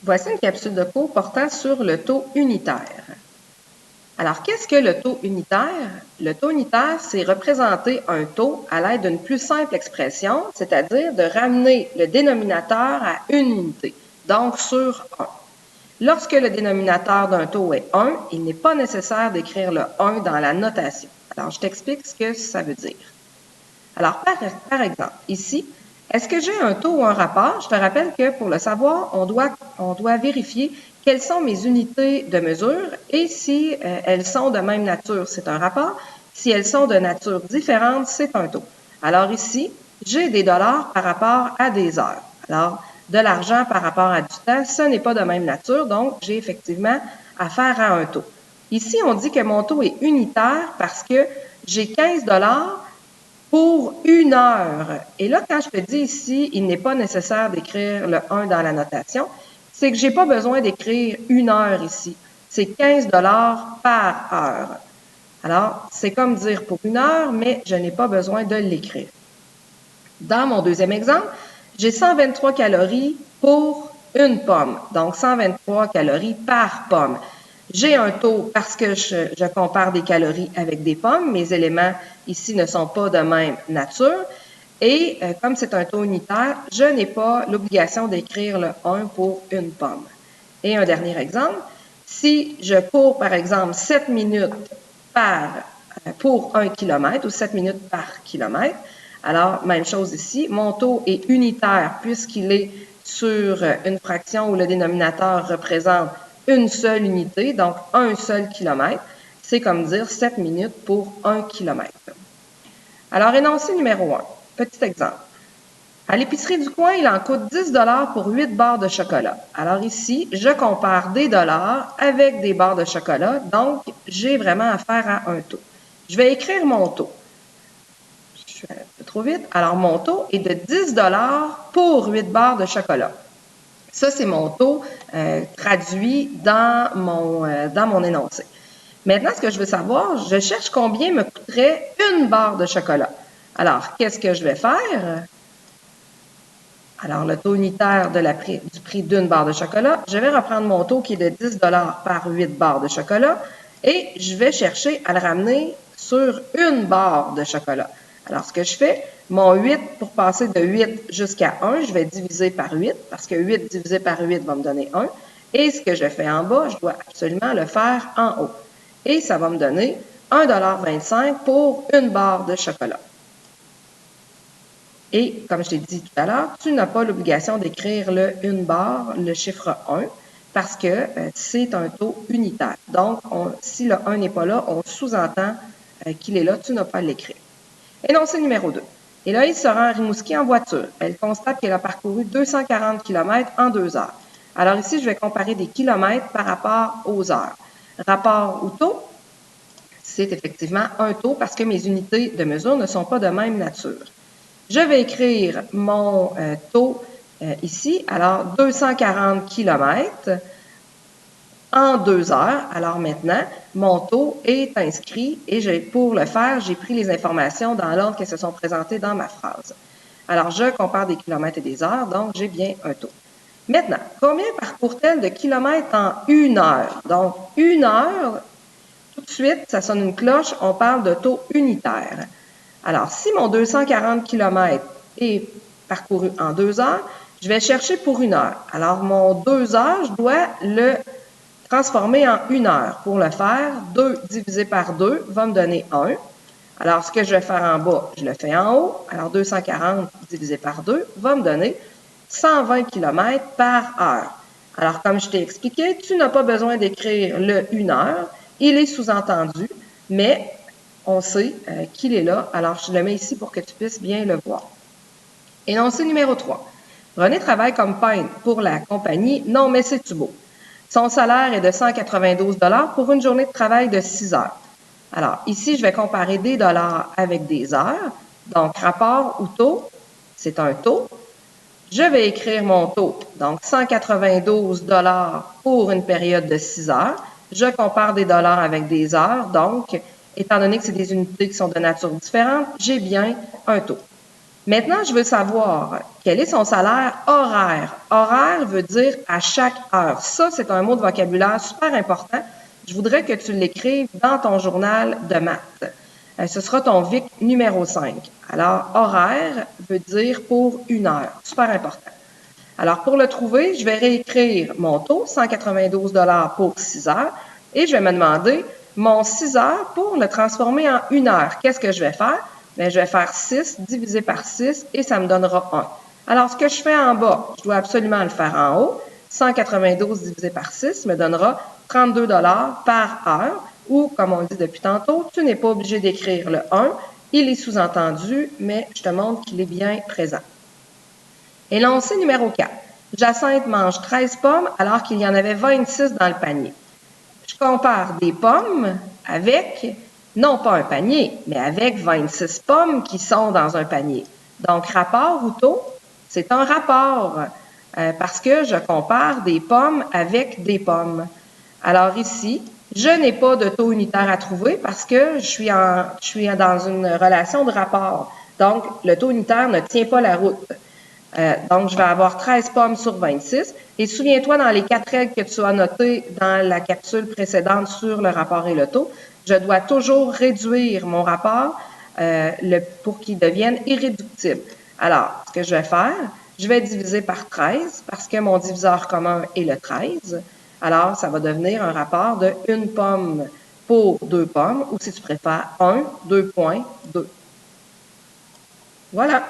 Voici une capsule de cours portant sur le taux unitaire. Alors, qu'est-ce que le taux unitaire? Le taux unitaire, c'est représenter un taux à l'aide d'une plus simple expression, c'est-à-dire de ramener le dénominateur à une unité, donc sur 1. Lorsque le dénominateur d'un taux est 1, il n'est pas nécessaire d'écrire le 1 dans la notation. Alors, je t'explique ce que ça veut dire. Alors, par exemple, ici, est-ce que j'ai un taux ou un rapport? Je te rappelle que pour le savoir, on doit vérifier quelles sont mes unités de mesure et si elles sont de même nature, c'est un rapport. Si elles sont de nature différente, c'est un taux. Alors ici, j'ai des dollars par rapport à des heures. Alors, de l'argent par rapport à du temps, ce n'est pas de même nature, donc j'ai effectivement affaire à un taux. Ici, on dit que mon taux est unitaire parce que j'ai 15 dollars pour une heure. Et là, quand je te dis ici, il n'est pas nécessaire d'écrire le 1 dans la notation, c'est que je n'ai pas besoin d'écrire une heure ici. C'est 15 dollars par heure. Alors, c'est comme dire pour une heure, mais je n'ai pas besoin de l'écrire. Dans mon deuxième exemple, j'ai 123 calories pour une pomme, donc 123 calories par pomme. J'ai un taux parce que je compare des calories avec des pommes. Mes éléments ici ne sont pas de même nature. Et comme c'est un taux unitaire, je n'ai pas l'obligation d'écrire le 1 pour une pomme. Et un dernier exemple, si je cours par exemple 7 minutes pour 1 km ou 7 minutes par kilomètre, alors même chose ici, mon taux est unitaire puisqu'il est sur une fraction où le dénominateur représente une seule unité, donc un seul kilomètre. C'est comme dire 7 minutes pour 1 kilomètre. Alors, énoncé numéro 1. Petit exemple. À l'épicerie du coin, il en coûte 10 $ pour 8 barres de chocolat. Alors ici, je compare des dollars avec des barres de chocolat, donc j'ai vraiment affaire à un taux. Je vais écrire mon taux. Je suis un peu trop vite. Alors, mon taux est de 10 $ pour 8 barres de chocolat. Ça, c'est mon taux traduit dans mon énoncé. Maintenant, ce que je veux savoir, je cherche combien me coûterait une barre de chocolat. Alors, qu'est-ce que je vais faire? Alors, le taux unitaire du prix d'une barre de chocolat, je vais reprendre mon taux qui est de 10 $ par 8 barres de chocolat et je vais chercher à le ramener sur une barre de chocolat. Alors, ce que je fais, mon 8, pour passer de 8 jusqu'à 1, je vais diviser par 8 parce que 8 divisé par 8 va me donner 1. Et ce que je fais en bas, je dois absolument le faire en haut. Et ça va me donner 1,25 $ pour une barre de chocolat. Et comme je t'ai dit tout à l'heure, tu n'as pas l'obligation d'écrire le une barre, le chiffre 1, parce que c'est un taux unitaire. Donc, si le 1 n'est pas là, on sous-entend qu'il est là, tu n'as pas à l'écrire. Énoncé numéro 2. Héloïse se rend à Rimouski en voiture. Elle constate qu'elle a parcouru 240 km en 2 heures. Alors ici, je vais comparer des kilomètres par rapport aux heures. Rapport au taux, c'est effectivement un taux parce que mes unités de mesure ne sont pas de même nature. Je vais écrire mon taux ici. Alors, 240 km en 2 heures. Alors maintenant, mon taux est inscrit et pour le faire, j'ai pris les informations dans l'ordre qu'elles se sont présentées dans ma phrase. Alors, je compare des kilomètres et des heures, donc j'ai bien un taux. Maintenant, combien parcourt-elle de kilomètres en une heure? Donc, une heure, tout de suite, ça sonne une cloche, on parle de taux unitaire. Alors, si mon 240 km est parcouru en 2 heures, je vais chercher pour une heure. Alors, mon 2 heures, je dois le transformer en une heure. Pour le faire, 2 divisé par 2 va me donner 1. Alors, ce que je vais faire en bas, je le fais en haut. Alors, 240 divisé par 2 va me donner 120 km par heure. Alors, comme je t'ai expliqué, tu n'as pas besoin d'écrire le 1 heure. Il est sous-entendu, mais on sait qu'il est là. Alors, je le mets ici pour que tu puisses bien le voir. Énoncé numéro 3. René travaille comme peintre pour la compagnie Non mais c'est-tu beau. Son salaire est de 192 $ pour une journée de travail de 6 heures. Alors, ici, je vais comparer des dollars avec des heures. Donc, rapport ou taux, c'est un taux. Je vais écrire mon taux, donc 192 $ pour une période de 6 heures. Je compare des dollars avec des heures, donc, étant donné que c'est des unités qui sont de nature différente, j'ai bien un taux. Maintenant, je veux savoir quel est son salaire horaire. Horaire veut dire à chaque heure. Ça, c'est un mot de vocabulaire super important. Je voudrais que tu l'écrives dans ton journal de maths. Ce sera ton VIC numéro 5. Alors, horaire veut dire pour une heure. Super important. Alors, pour le trouver, je vais réécrire mon taux, 192 $ pour 6 heures, et je vais me demander mon 6 heures pour le transformer en une heure. Qu'est-ce que je vais faire? Bien, je vais faire 6 divisé par 6 et ça me donnera 1. Alors, ce que je fais en bas, je dois absolument le faire en haut. 192 divisé par 6 me donnera 32 $ par heure, ou, comme on dit depuis tantôt, tu n'es pas obligé d'écrire le 1. Il est sous-entendu, mais je te montre qu'il est bien présent. Énoncé numéro 4. Jacinthe mange 13 pommes alors qu'il y en avait 26 dans le panier. Je compare des pommes avec, non pas un panier, mais avec 26 pommes qui sont dans un panier. Donc, rapport ou taux, c'est un rapport parce que je compare des pommes avec des pommes. Alors ici, je n'ai pas de taux unitaire à trouver parce que je suis dans une relation de rapport. Donc, le taux unitaire ne tient pas la route. Donc, je vais avoir 13 pommes sur 26. Et souviens-toi, dans les 4 règles que tu as notées dans la capsule précédente sur le rapport et le taux, je dois toujours réduire mon rapport pour qu'il devienne irréductible. Alors, ce que je vais faire, je vais diviser par 13 parce que mon diviseur commun est le 13. Alors, ça va devenir un rapport de 1 pomme pour 2 pommes, ou si tu préfères, 1, 2,2. Voilà.